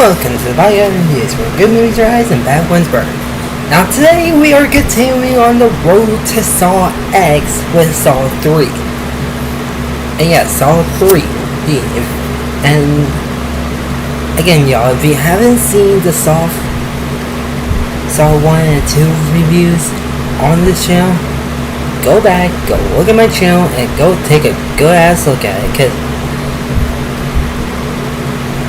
welcome to the Podcast Reviews, where good movies rise and bad ones burn. Now today we are continuing on the road to Saw X with Saw 3. And yes, Saw 3. And again y'all, if you haven't seen the Saw 1 and 2 reviews on this channel, go back, go look at my channel, and go take a good ass look at it,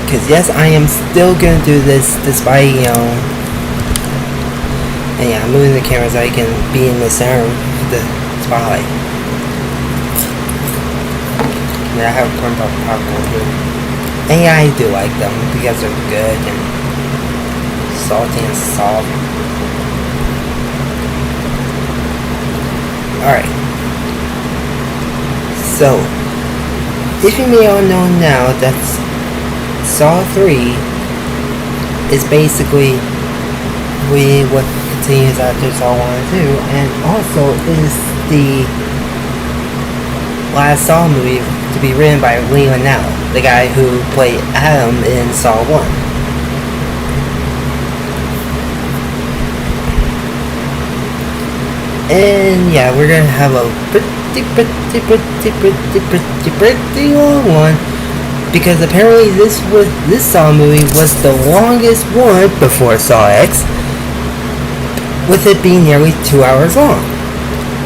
because yes, I am still gonna do this despite, and yeah, I'm moving the camera so I can be in the center of the spotlight. And I have corn pop popcorn here. And yeah, I do like them because they're good and salty and soft. Alright. So, if you may all know now, that's Saw 3 is basically what continues after Saw 1 and 2, and also is the last Saw movie to be written by Lee Winnell, the guy who played Adam in Saw 1. And yeah, we're gonna have a pretty long one, because apparently this Saw movie was the longest one before Saw X, with it being nearly 2 hours long.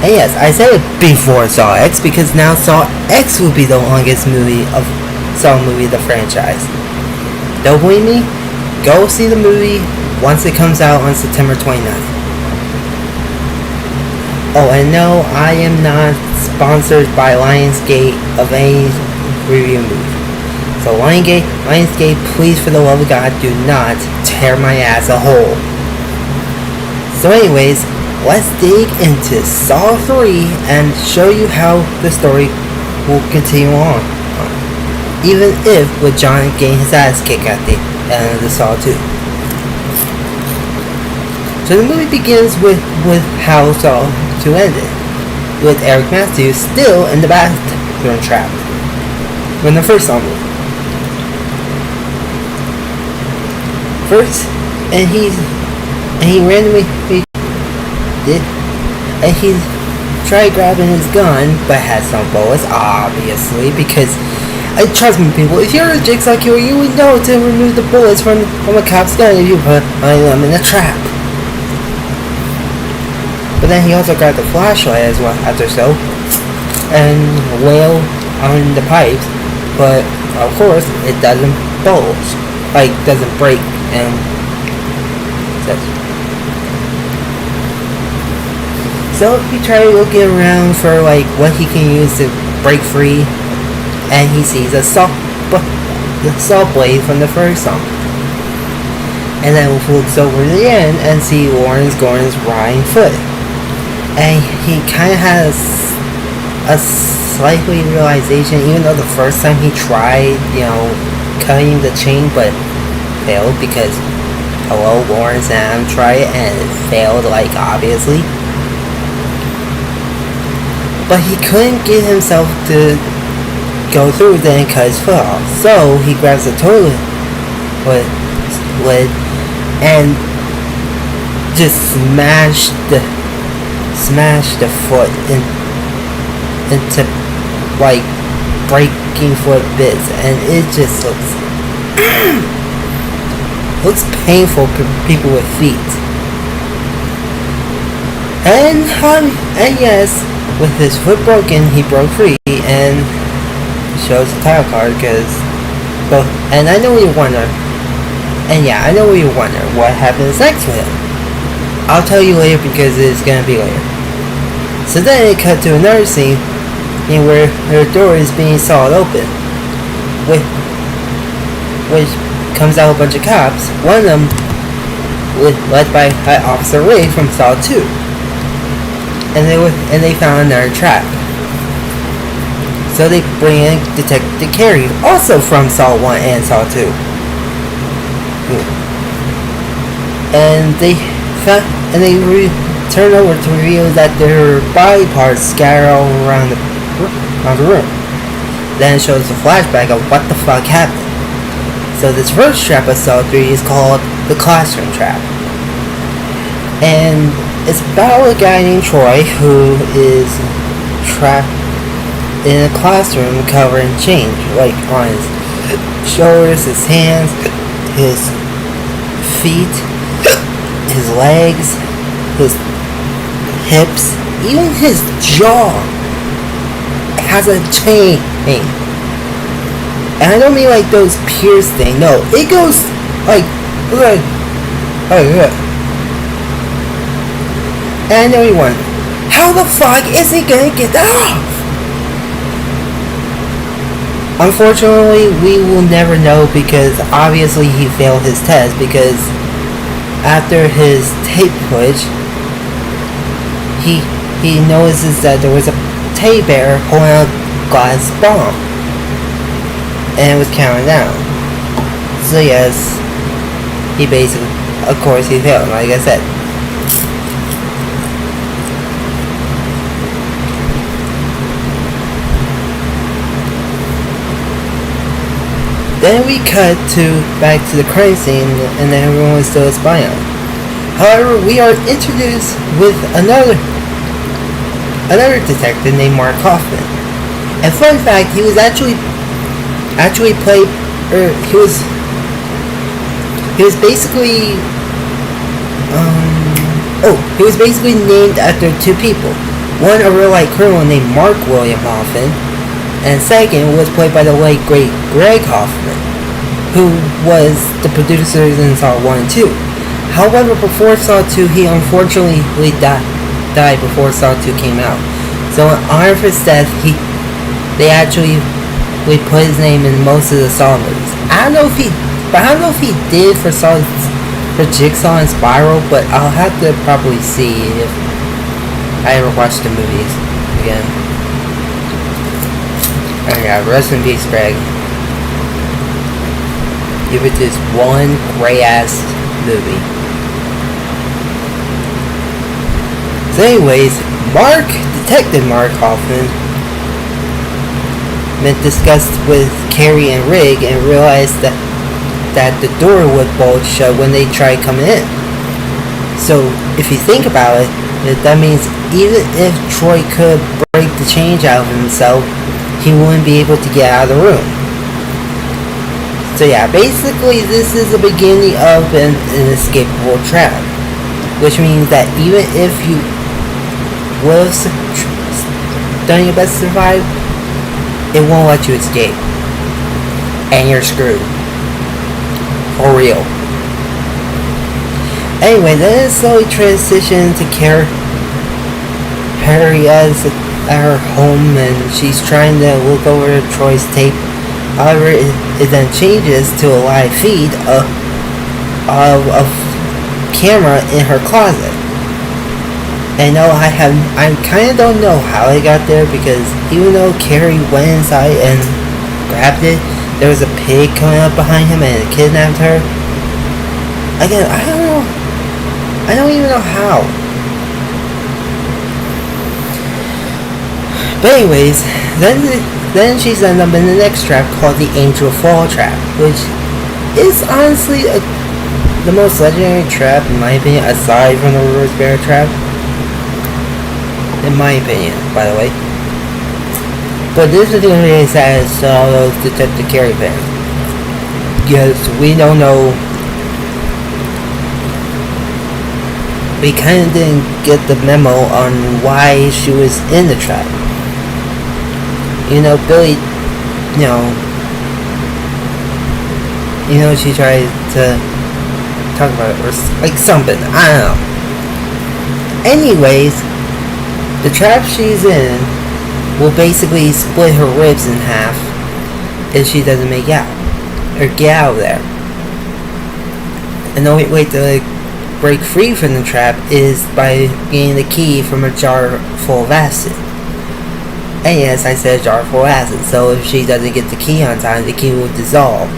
And yes, I said it before Saw X because now Saw X will be the longest Saw movie of the franchise. Don't believe me? Go see the movie once it comes out on September 29th. Oh, and no, I am not sponsored by Lionsgate of any review movie. So Lionsgate, please, for the love of God, do not tear my ass a hole. So anyways, let's dig into Saw 3 and show you how the story will continue on. Even if with John getting his ass kicked at the end of the Saw 2. So the movie begins with how Saw 2 ended, with Eric Matthews still in the bathroom trapped when the first Saw movie. And he randomly did, and he tried grabbing his gun, but had some bullets, obviously, because, trust me people, if you're a Jigsaw killer, you would know to remove the bullets from a cop's gun if you put them in a trap. But then he also grabbed the flashlight as well after so, and wailed on the pipes, but of course it doesn't bulge, doesn't break, and so he tried looking around for what he can use to break free, and he sees the saw blade from the first song. And then looks over the end and see Lawrence Gordon's rotting foot. And he kind of has a slightly realization, even though the first time he tried, cutting the chain, but failed because, hello, Lawrence and Adam tried it and it failed, obviously. But he couldn't get himself to go through with it and cut his foot off. So he grabs the toilet lid and just smashed the foot into breaking foot bits, and it just looks painful for people with feet. And yes, with his foot broken, he broke free and shows the title card and I know you wonder, what happens next with him. I'll tell you later because it's gonna be later. So then it cut to another scene where her door is being sawed open, which comes out a bunch of cops, one of them led by Officer Ray from Saw 2. And they found another trap. So they bring in Detective Carey, also from Saw 1 and Saw 2. And they turn over to reveal that there are body parts scattered all around the room. Then it shows a flashback of what the fuck happened. So this first trap of Saw 3 is called the Classroom Trap. And it's about a guy named Troy who is trapped in a classroom covered in change, like on his shoulders, his hands, his feet, his legs, his hips, even his jaw has a chain. And I don't mean like those pierced things. No, it goes like look. And I know you wonder, how the fuck is he gonna get that off? Unfortunately, we will never know because obviously he failed his test because after his tape footage, he notices that there was a teddy bear holding a glass bomb. And it was counting down. So yes, he basically, of course he failed, like I said. Then we cut back to the crime scene and everyone was still spying on. However, we are introduced with another detective named Mark Hoffman. And fun fact, he was actually played, or he was basically he was basically named after two people. One, a real life criminal named Mark William Hoffman, and second was played by the late great Greg Hoffman, who was the producers in Saw 1 and 2. However, before Saw 2, he unfortunately died before Saw 2 came out. So in honor of his death, they actually put his name in most of the Saw movies. I don't know if he did for Jigsaw and Spiral, but I'll have to probably see if I ever watched the movies again. Oh yeah, rest in peace, Greg. Give it this one gray ass movie. So anyways, Detective Mark Hoffman discussed with Carrie and Rig and realized that the door would bulge shut when they tried coming in. So if you think about it, that means even if Troy could break the change out of himself, he wouldn't be able to get out of the room. So yeah, basically this is the beginning of an inescapable trap, which means that even if you would have done your best to survive, it won't let you escape, and you're screwed, for real. Anyway, then it slowly transitions to Harry at her home, and she's trying to look over Troy's tape. However, it then changes to a live feed of camera in her closet. And no, I kind of don't know how it got there, because even though Carrie went inside and grabbed it, there was a pig coming up behind him and it kidnapped her. Again, I don't know. I don't even know how. But anyways, then she's ended up in the next trap called the Angel Fall Trap, which is honestly the most legendary trap in my opinion, aside from the Reverse Bear Trap. In my opinion, by the way. But this is going to be sad to all those Detective Carrie fans, because we don't know. We kind of didn't get the memo on why she was in the trap. You know, Billy, she tried to talk about it, or like something, I don't know. Anyways, the trap she's in will basically split her ribs in half if she doesn't make out, or get out of there. And the only way to break free from the trap is by getting the key from a jar full of acid. And yes, I said a jar full of acid, so if she doesn't get the key on time, the key will dissolve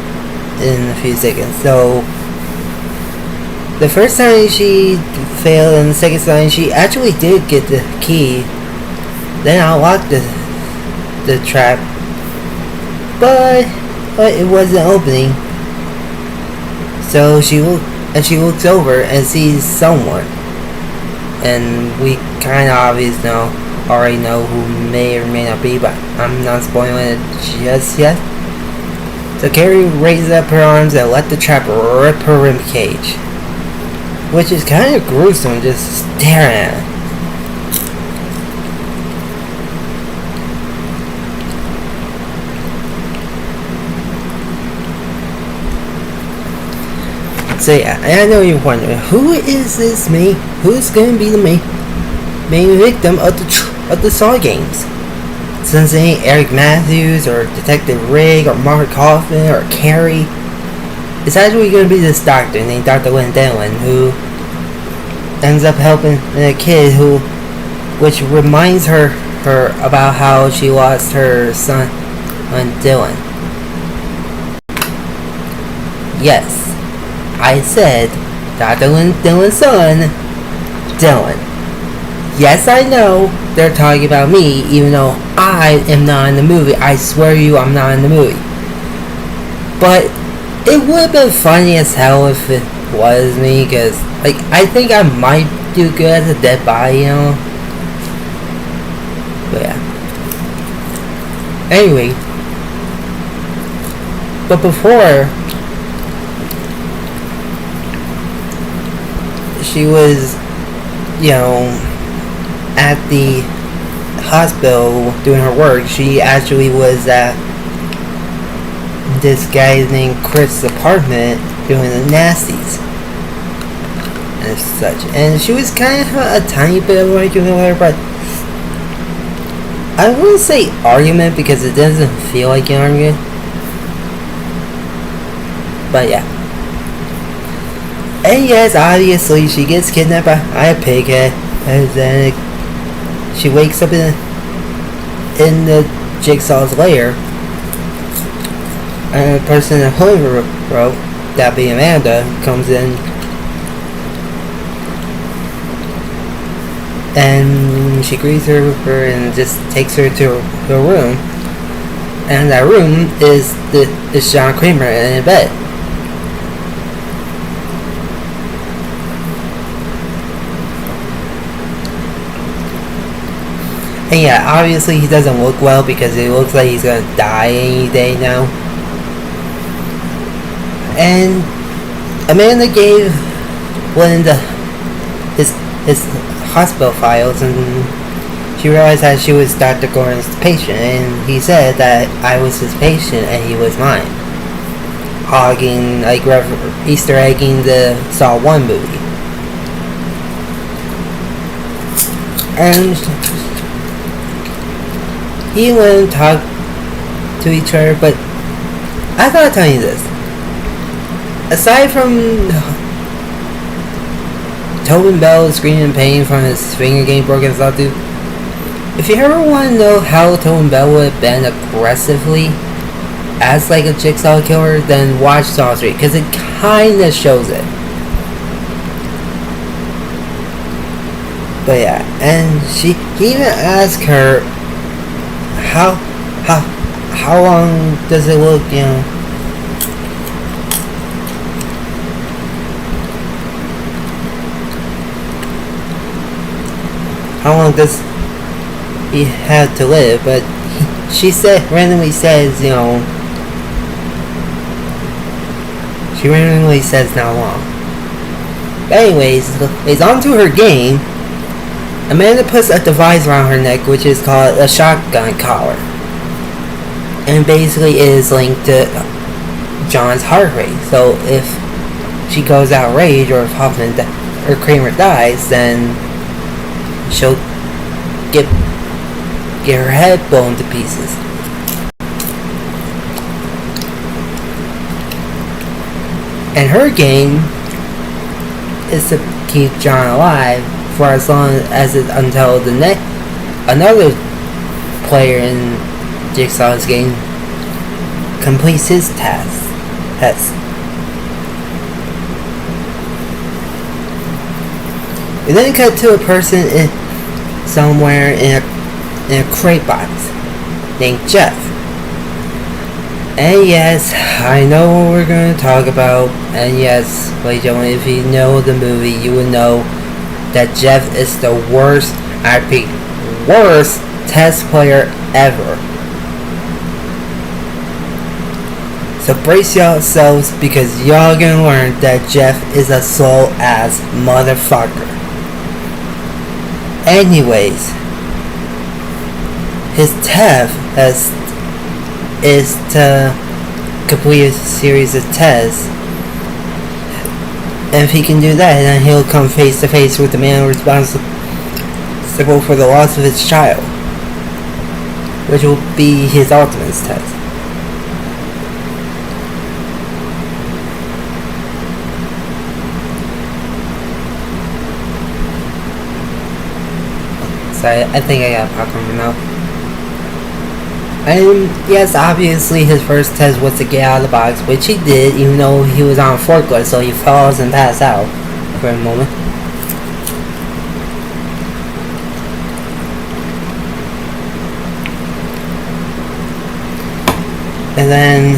in a few seconds. So the first time she failed, and the second time she actually did get the key. Then I unlocked the trap, but it wasn't opening. So she looks over and sees someone, and we kind of already know who may or may not be, but I'm not spoiling it just yet. So Carrie raises up her arms and let the trap rip her ribcage, which is kind of gruesome just staring at it. So yeah, and I know you're wondering, who is this me? Who's gonna be the main victim of the Saw games? Since it ain't Eric Matthews or Detective Rigg or Mark Kaufman or Carrie, it's actually gonna be this doctor named Dr. Lynn Dillon who ends up helping a kid which reminds her about how she lost her son, Dylan. Yes, I said Dr. Lynn Dillon's son, Dylan. Yes, I know they're talking about me, even though I am not in the movie. I swear to you, I'm not in the movie. But it would have been funny as hell if it was me, because I think I might do good as a dead body, But yeah. Anyway, but before she was, at the hospital doing her work, she actually was at this guy named Chris' apartment doing the nasties and such. And she was kind of a tiny bit of argument with her, but I wouldn't say argument because it doesn't feel like an argument. But yeah. And yes, obviously she gets kidnapped by a pighead, and then she wakes up in the Jigsaw's lair, and a person in a hood robe, that being Amanda, comes in and she greets her and just takes her to her room, and that room is John Kramer in a bed. And yeah, obviously he doesn't look well because it looks like he's gonna die any day now. And Amanda gave Linda his hospital files, and she realized that she was Dr. Gordon's patient, and he said that I was his patient and he was mine. Easter egging the Saw 1 movie. And he wouldn't talk to each other, but I gotta tell you this. Aside from Tobin Bell screaming in pain from his finger getting broken and stuff, dude, if you ever want to know how Tobin Bell would have been aggressively as a Jigsaw killer, then watch Saw 3, because it kinda shows it. But yeah, and he even asked her how long does it look, how long does he have to live? But she randomly says not long. But anyways, it's on to her game. Amanda puts a device around her neck, which is called a shotgun collar, and basically is linked to John's heart rate. So if she goes outraged, or if Hoffman or Kramer dies, then she'll get her head blown to pieces. And her game is to keep John alive for as long as until another player in Jigsaw's game completes his test. We then cut to a person somewhere in a crate box named Jeff. And yes, I know what we're going to talk about. And yes, ladies and gentlemen, if you know the movie, you would know that Jeff is the worst, I repeat, worst test player ever. So brace yourselves because y'all gonna learn that Jeff is a soul ass motherfucker. Anyways, his test is to complete a series of tests. And if he can do that, then he'll come face to face with the man responsible for the loss of his child, which will be his ultimate test. So I think I got popcorn now. And yes, obviously his first test was to get out of the box, which he did, even though he was on a forklift, so he falls and passed out for a moment. And then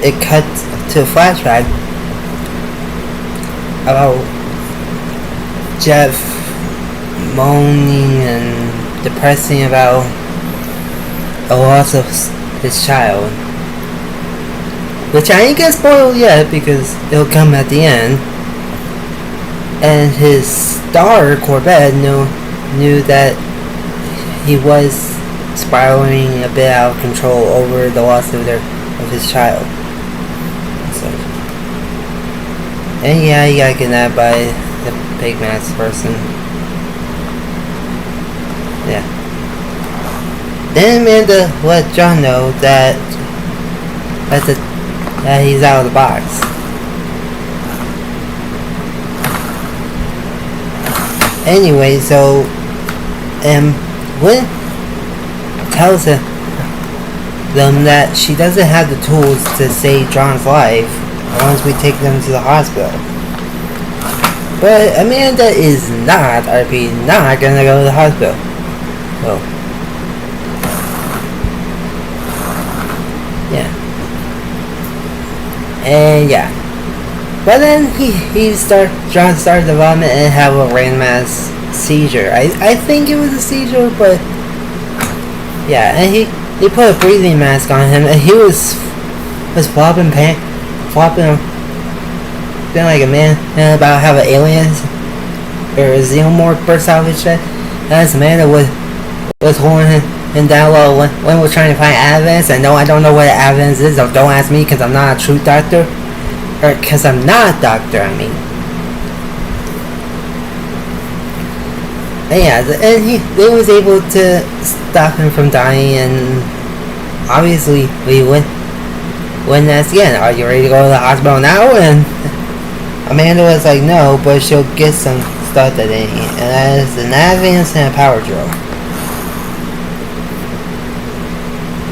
it cut to a flashback about Jeff moaning and depressing about the loss of his child, which I ain't gonna spoil yet because it'll come at the end. And his star Corbett knew that he was spiraling a bit out of control over the loss of his child. So, and yeah, he got kidnapped by the big mask person. Yeah. Then Amanda let John know that he's out of the box. Anyway, so Lynn tells them that she doesn't have the tools to save John's life once we take them to the hospital. But Amanda is not gonna go to the hospital. So, yeah. And yeah. But then John started to vomit and have a random ass seizure. I think it was a seizure, but yeah, and he put a breathing mask on him and he was flopping being like a man about how the aliens or a xenomorph burst out of his chest. And as Amanda was holding him down low when we're trying to find evidence. And no, I don't know what evidence is, so don't ask me because I'm not a true doctor. Or because I'm not a doctor, I mean. And yeah, and they was able to stop him from dying, and obviously we went asked again, are you ready to go to the hospital now? And Amanda was like, no, but she'll get some stuff that they need, and that is an Advance and a power drill.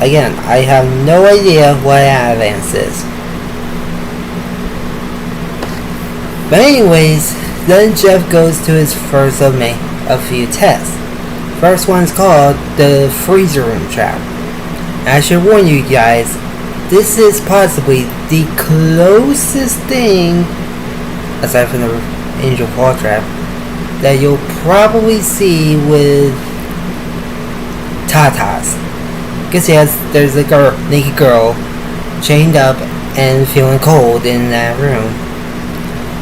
Again, I have no idea what Advance is. But anyways, then Jeff goes to his first of a few tests. First one's called the freezer room trap. I should warn you guys, this is possibly the closest thing, aside from the Angel Fall trap, that you'll probably see with Tatas. Because yes, there's a naked girl chained up and feeling cold in that room.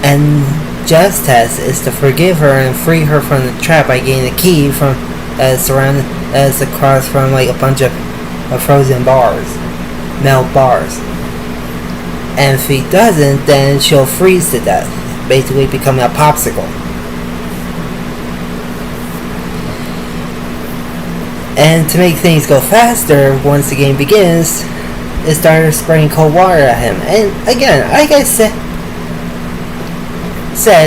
And Jeff's test is to forgive her and free her from the trap by getting a key from across from like a bunch of frozen bars, melt bars. And if he doesn't, then she'll freeze to death, basically becoming a popsicle. And to make things go faster, once the game begins, it started spraying cold water at him. And again, like I said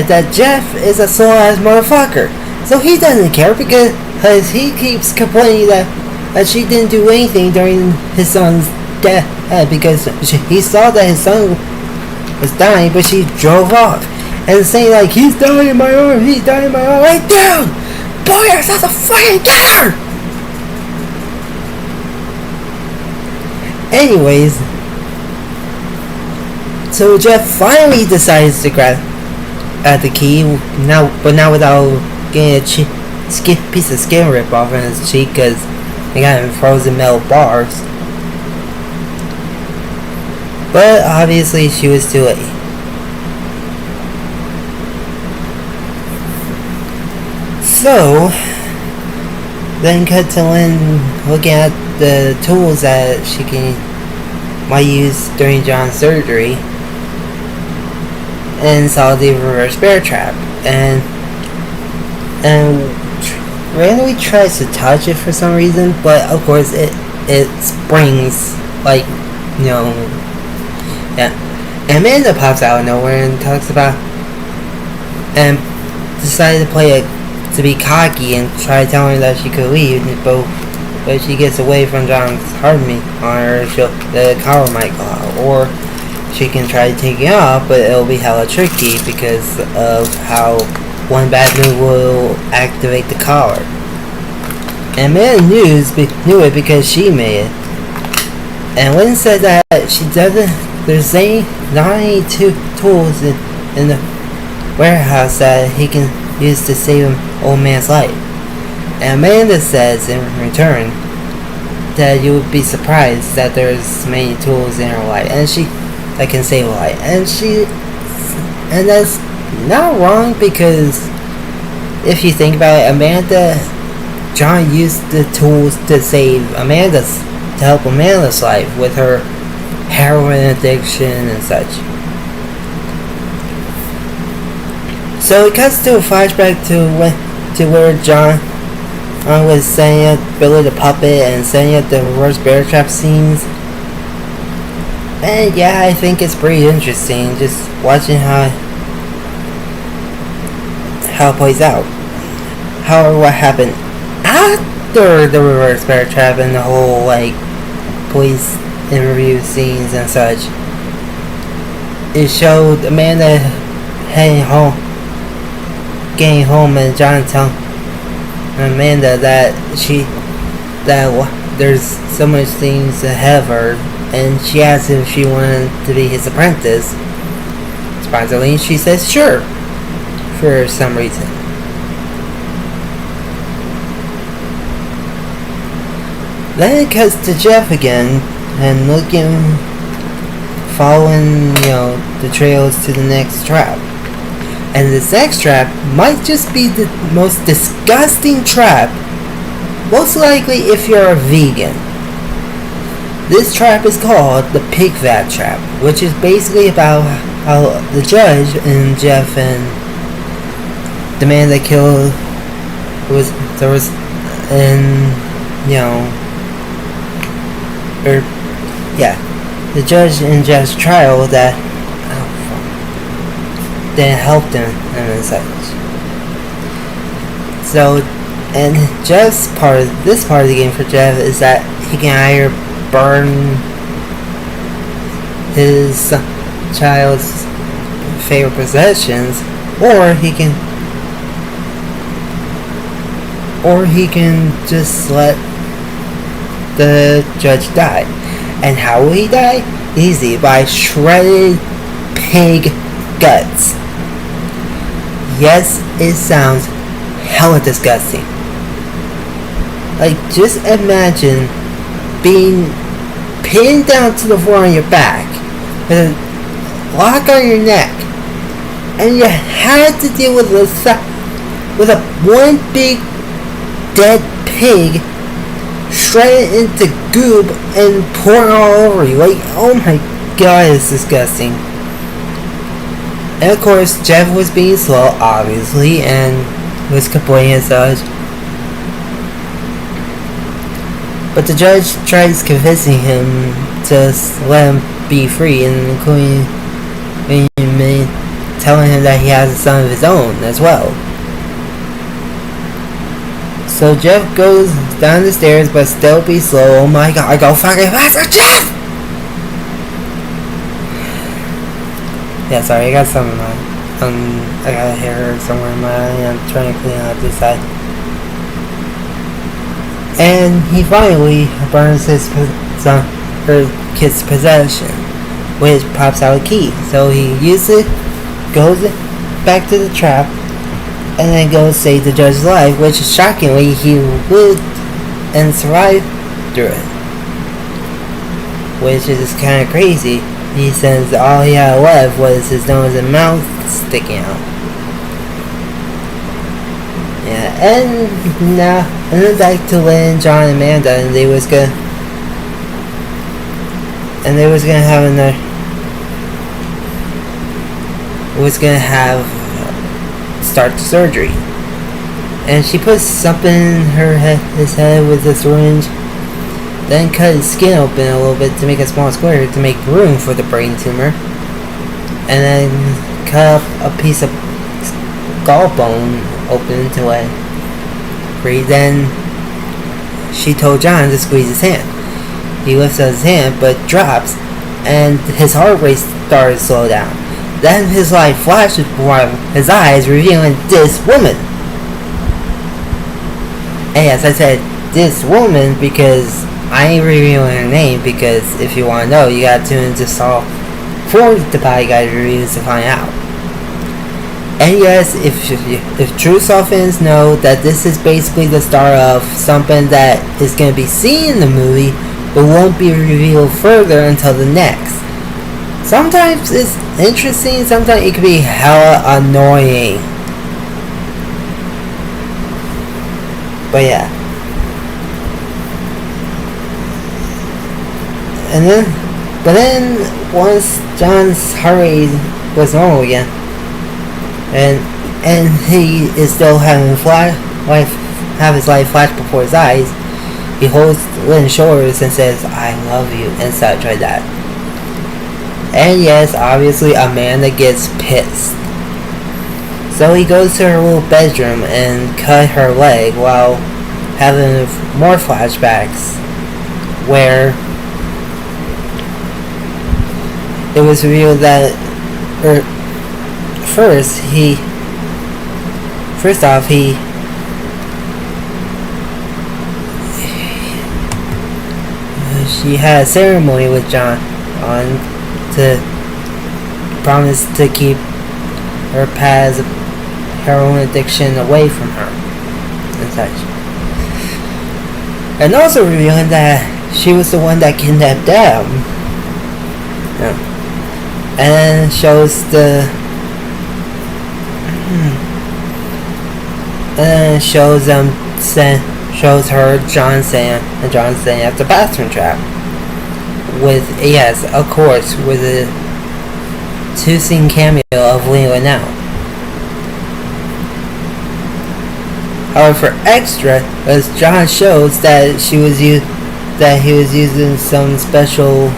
that Jeff is a sore ass motherfucker. So he doesn't care because he keeps complaining that she didn't do anything during his son's death because he saw that his son was dying, but she drove off. And saying like, he's dying in my arms, he's dying in my arms. Like, dude! Pull yourself a fucking killer! Anyways, so Jeff finally decides to grab at the key now, but not without getting a piece of skin ripped off in his cheek because they got him frozen metal bars. But obviously, she was too late. So then cut to Lynn looking at the tools that she might use during John's surgery, and saw the reverse bear trap, and randomly tries to touch it for some reason, but of course it springs, like, yeah. And Amanda pops out of nowhere and talks about, and decided to be cocky and try telling her that she could leave, but if she gets away from John's heartbeat on her, the collar might go out, or she can try taking it off, but it'll be hella tricky because of how one bad move will activate the collar. And Amanda knew it because she made it. And Lynn said that there's not any tools in the warehouse that he can use to save an old man's life. And Amanda says in return that you would be surprised that there's many tools in her life that can save a life. And that's not wrong, because if you think about it, John used the tools to help Amanda's life with her heroin addiction and such. So it cuts to a flashback to where John was setting up Billy the puppet and setting up the reverse bear trap scenes. And yeah, I think it's pretty interesting just watching how it plays out. However, what happened after the reverse bear trap and the whole police interview scenes and such, it showed Amanda getting home, and John telling Amanda that there's so much things ahead of her, and she asked if she wanted to be his apprentice. Surprisingly, she says sure, for some reason. Then it cuts to Jeff again, and following the trails to the next trap. And this next trap might just be the most disgusting trap, most likely if you're a vegan. This trap is called the pig vat trap, which is basically about how the judge and Jeff and the man that killed the judge in Jeff's trial that helped him and such. So, and Jeff's this part of the game for Jeff is that he can either burn his child's favorite possessions, or he can just let the judge die. And how will he die? Easy, by shredded pig guts. Yes, it sounds hella disgusting. Just imagine being pinned down to the floor on your back with a lock on your neck, and you had to deal with a one big dead pig shredded into goop and pouring all over you. Oh my god, it's disgusting. And of course, Jeff was being slow, obviously, and was complaining and such. But the judge tries convincing him to let him be free, and including telling him that he has a son of his own as well. So Jeff goes down the stairs, but still be slow. Oh my god, I go fucking faster, Jeff! Yeah, sorry, I got some I got a hair somewhere in my eye. I'm trying to clean out this side. And he finally burns his son her kid's possession, which pops out a key. So he uses it, goes back to the trap, and then goes save the judge's life, which shockingly he lived and survived through it. Which is kind of crazy. He says all he had left was his nose and mouth sticking out. Yeah, and then back to Lynn, John, and Amanda, and they was gonna have another. Start the surgery, and she puts something in his head with a syringe. Then cut his skin open a little bit to make a small square to make room for the brain tumor, and then cut up a piece of skull bone open into it. Then she told John to squeeze his hand. He lifts up his hand but drops, and his heart rate started to slow down. Then his light flashes before his eyes, revealing this woman. And yes, I said this woman because I ain't revealing her name, because if you want to know, you gotta tune into Saw for the Body Guide reviews to find out. And yes, if true Saw fans know that this is basically the start of something that is going to be seen in the movie, but won't be revealed further until the next. Sometimes it's interesting, sometimes it can be hella annoying. But yeah. But then once John's heart rate was normal again, and he is still having his life flash before his eyes, he holds Lynn's shoulders and says, "I love you," and such like that. And yes, obviously Amanda gets pissed. So he goes to her little bedroom and cut her leg while having more flashbacks where it was revealed that first off she had a ceremony with John to promise to keep her past heroin addiction away from her and such. And also revealing that she was the one that kidnapped them. Yeah. And then shows her John saying at the bathroom trap. With, yes, of course, with a 2-scene cameo of Lee Winnell. However, extra, as John shows that he was using some special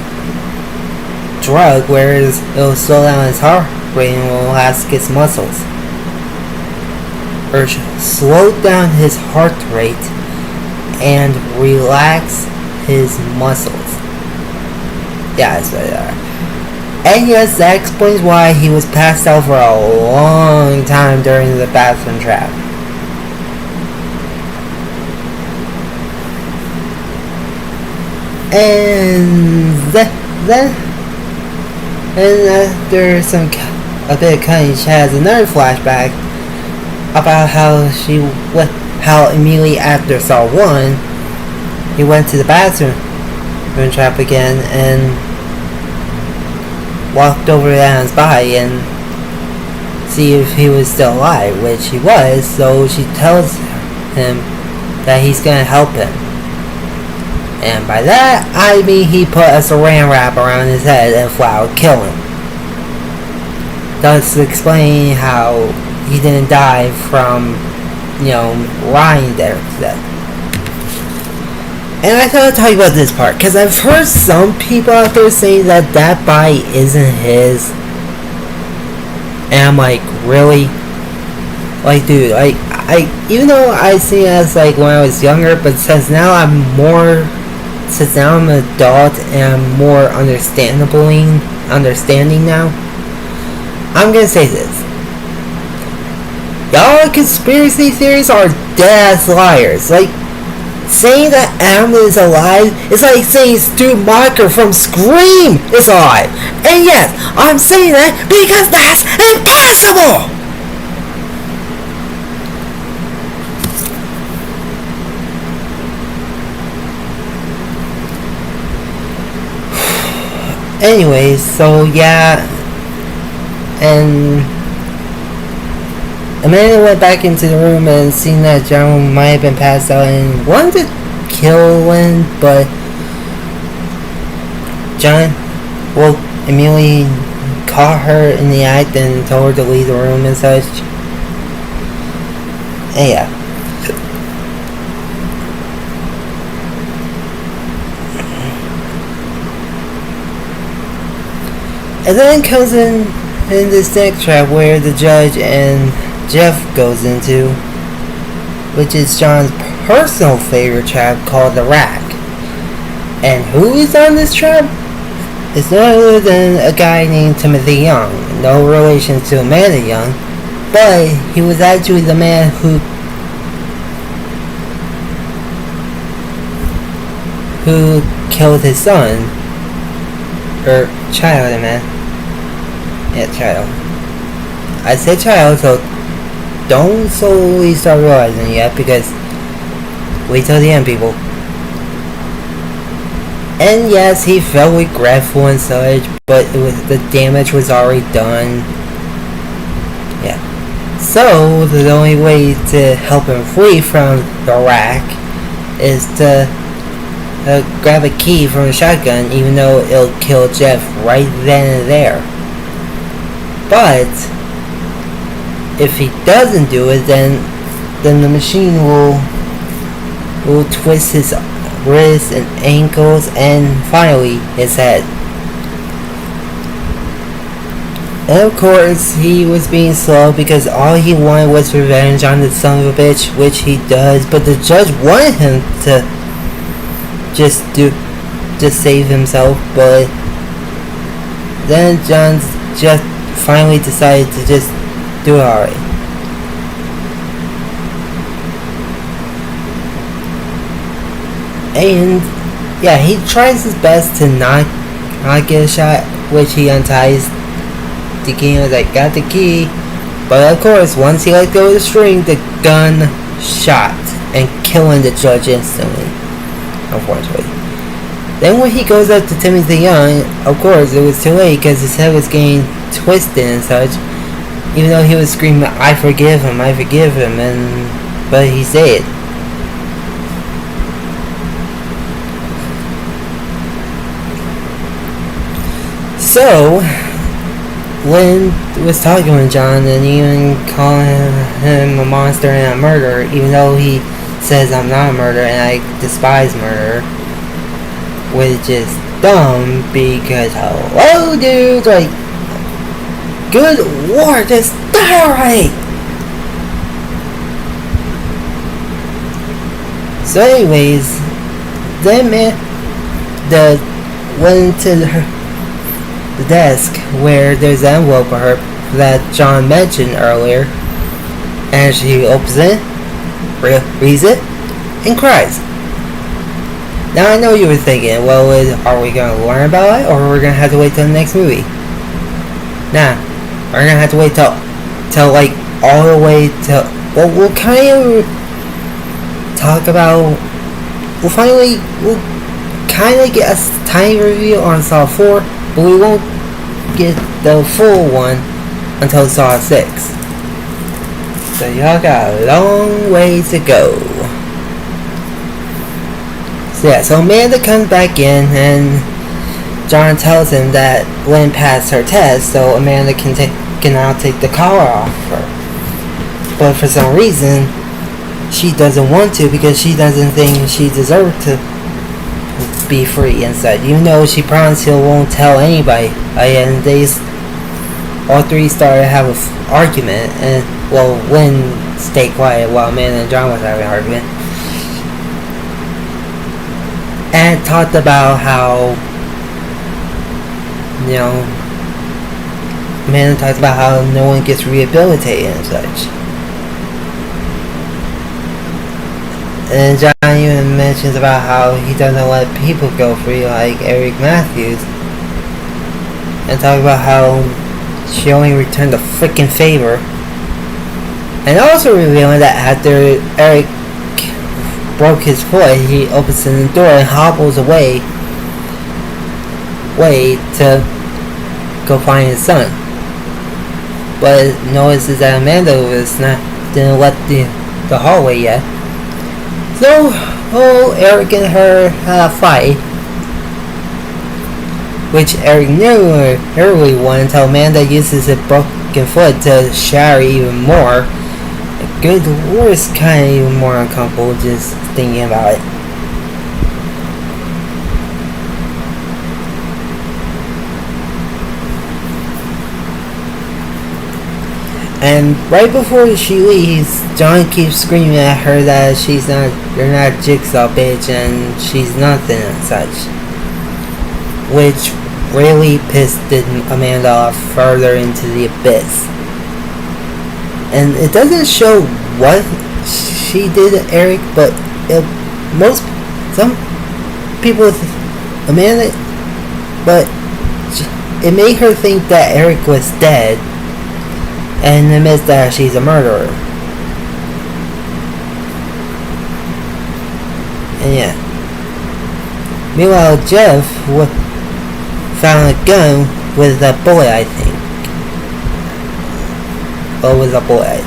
drug where it will slow down his heart rate and will relax his muscles. Or slow down his heart rate and relax his muscles. Yeah, that's what they are. And yes, that explains why he was passed out for a long time during the bathroom trap. And then after a bit of cutting, she has another flashback about how immediately after Saw 1, he went to the bathroom trap again and walked over to Alan's body and see if he was still alive, which he was. So she tells him that he's gonna help him, and by that I mean he put a saran wrap around his head and flat out kill him, thus explaining how he didn't die from lying there. And I thought I'd talk about this part, because I've heard some people out there saying that body isn't his. And I'm like, really? Like, dude, I even though I see it as like when I was younger, but since now I'm an adult and I'm more understanding now, I'm gonna say this. Y'all conspiracy theories are dead liars. Like, Saying that Amber is alive is like saying Stu Macher from Scream is alive. And yes, I'm saying that because that's impossible! Anyways, so yeah, and Amanda went back into the room and seen that John might have been passed out and wanted to kill Lynn, but John, well, immediately caught her in the act and told her to leave the room and such. And yeah. And then comes in this next trap where the judge and Jeff goes into, which is John's personal favorite trap called the Rack. And who is on this trap? It's none other than a guy named Timothy Young, no relation to Amanda Young, but he was actually the man who killed his son, or child, I meant. Yeah, child. I said child, so don't solely start realizing it yet, because wait till the end, people. And yes, he felt regretful and such, but the damage was already done. Yeah. So the only way to help him free from the Rack is to grab a key from a shotgun, even though it'll kill Jeff right then and there. But if he doesn't do it, then the machine will twist his wrists and ankles and finally his head. And of course he was being slow because all he wanted was revenge on the son of a bitch, which he does, but the judge wanted him to just save himself, but then John just finally decided to just do it alright. And yeah, he tries his best to not get a shot, which he unties the key and was like, got the key. But of course, once he let go of the string, the gun shot and killing the judge instantly, unfortunately. Then when he goes up to Timothy Young, of course it was too late because his head was getting twisted and such, even though he was screaming, I forgive him, but he's dead. So Lynn was talking with John and even calling him a monster and a murderer, even though he says I'm not a murderer and I despise murder, which is dumb because hello dude, like, good lord, just die already! So anyways, then went to the desk where there's an envelope for her that John mentioned earlier, and she opens it, reads it, and cries. Now I know you were thinking, well, are we going to learn about it, or we're going to have to wait till the next movie? Nah, we're going to have to wait till like all the way till, well, we'll kind of talk about, we'll kind of get a tiny review on Saw 4, but we won't get the full one until Saw 6. So y'all got a long way to go. So yeah, so Amanda comes back in and John tells him that Lynn passed her test, so Amanda can now take the collar off her. But for some reason, she doesn't want to because she doesn't think she deserves to be free and such, even though she promised he won't tell anybody. And all three started to have an argument, and well, Lynn stayed quiet while Amanda and John was having an argument, and talked about how, you know, Amanda talked about how no one gets rehabilitated and such. And John even mentions about how he doesn't let people go free like Eric Matthews. And talk about how she only returned a freaking favor. And also revealing that after Eric broke his foot, he opens the door and hobbles away to go find his son. But notices that Amanda didn't let the hallway yet. So Eric and her had a fight, which Eric nearly won until Amanda uses his broken foot to shatter even more. Good lord, it's kind of even more uncomfortable just thinking about it. And right before she leaves, John keeps screaming at her that you're not a jigsaw bitch and she's nothing and such. Which really pissed Amanda off further into the abyss. And it doesn't show what she did to Eric, but some people, Amanda, but it made her think that Eric was dead, and admits that she's a murderer. And yeah. Meanwhile, Jeff found a gun with a bullet, I think. Oh, with a bullet.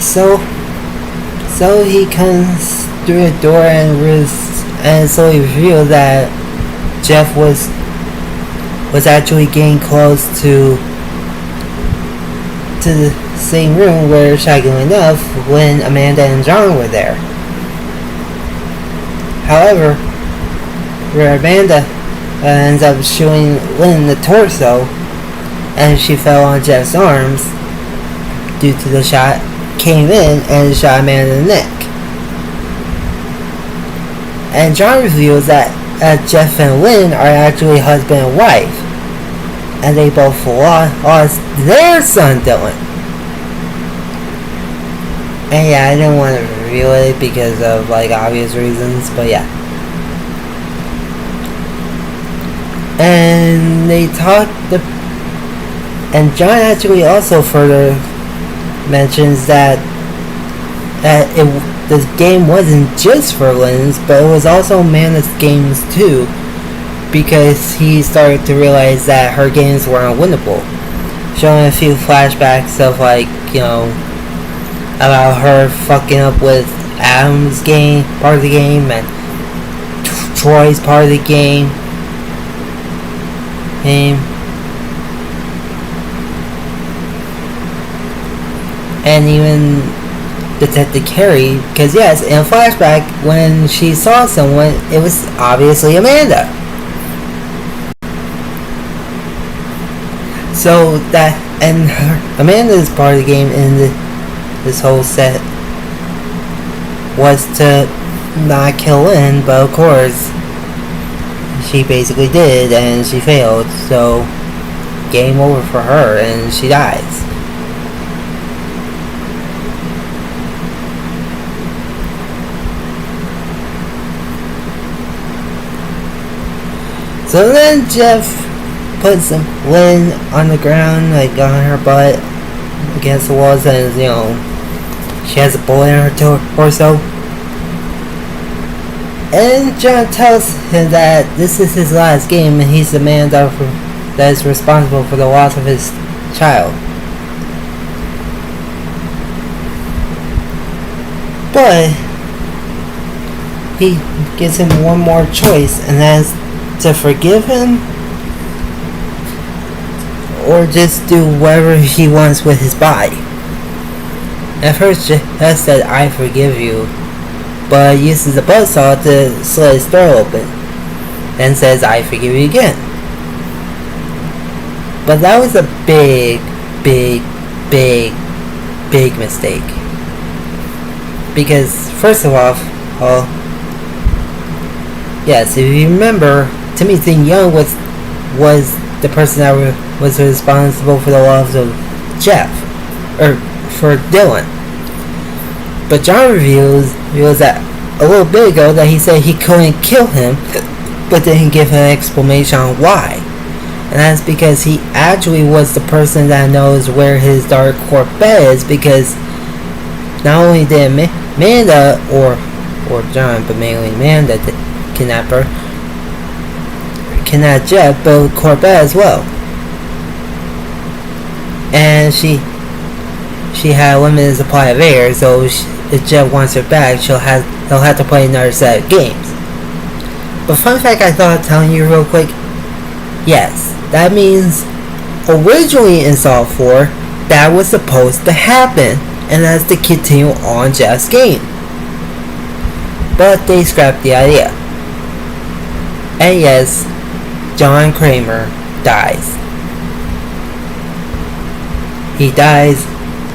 So he comes through the door and so he reveals that Jeff was actually getting close to the same room where, shockingly enough, when Amanda and John were there. However, where Amanda ends up shooting Lynn the torso, and she fell on Jeff's arms due to the shot, came in and shot Amanda in the neck. And John reveals that Jeff and Lynn are actually husband and wife, and they both lost their son Dylan. And yeah, I didn't want to reveal it because of obvious reasons, but yeah. And they talked, and John actually also further mentions that this game wasn't just for Lynn's, but it was also Amanda's games too, because he started to realize that her games were unwinnable, showing a few flashbacks of about her fucking up with Adam's game, part of the game, and Troy's part of the game. And even Detective Carey, because yes, in a flashback, when she saw someone, it was obviously Amanda. So that, and Amanda's part of the game in this whole set was to not kill Lynn, but of course she basically did, and she failed, so game over for her, and she dies. So then Jeff puts Lynn on the ground, on her butt against the walls, and she has a bullet in her torso. And John tells him that this is his last game, and he's the man that is responsible for the loss of his child. But he gives him one more choice, and that is to forgive him or just do whatever he wants with his body. At first, Jeff said, "I forgive you," but uses a buzzsaw to slit his throat open, then says, "I forgive you" again. But that was a big mistake. Because, first of all, yes, if you remember, Timothy Young was the person that was responsible for the loss of Jeff. or for Dylan. But John reveals that a little bit ago that he said he couldn't kill him, but didn't give an explanation on why. And that's because he actually was the person that knows where his Dark Corvette is, because not only did Amanda or John, but mainly Amanda, the kidnapper, kidnapped Jeff, but Corvette as well. And she had a limited supply of air, so if Jeff wants her back, he'll have to play another set of games. But fun fact I thought of telling you real quick, yes, that means originally in Saw 4, that was supposed to happen, and that's to continue on Jeff's game. But they scrapped the idea. And yes, John Kramer dies. He dies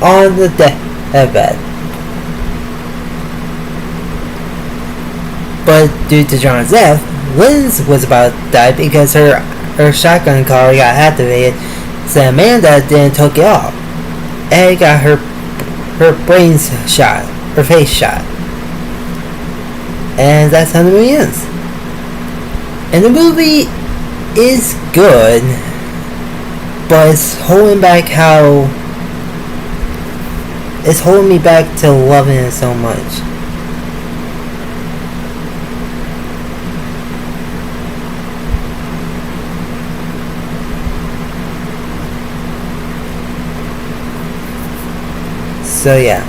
on the deathbed. But due to John's death, Lynn's was about to die because her shotgun collar got activated, so Amanda didn't take it off. And got her brains shot, her face shot. And that's how the movie ends. And the movie is good, but it's holding me back to loving it so much. So yeah.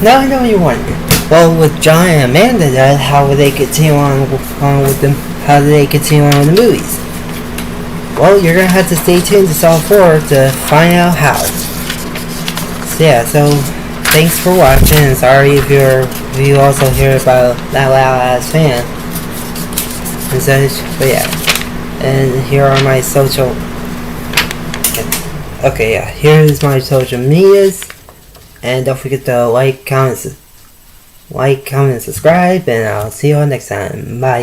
Now I know you're wondering, well, with John and Amanda dead, how would they continue on with them? How do they continue on with the movies? Well, you're gonna have to stay tuned to Saw 4 to find out how. So yeah, so thanks for watching, and sorry if you also hear about that loud ass fan and such. But yeah, and here are my social. Okay, yeah, here's my social medias. And don't forget to like, comment, subscribe, and I'll see you all next time. Bye.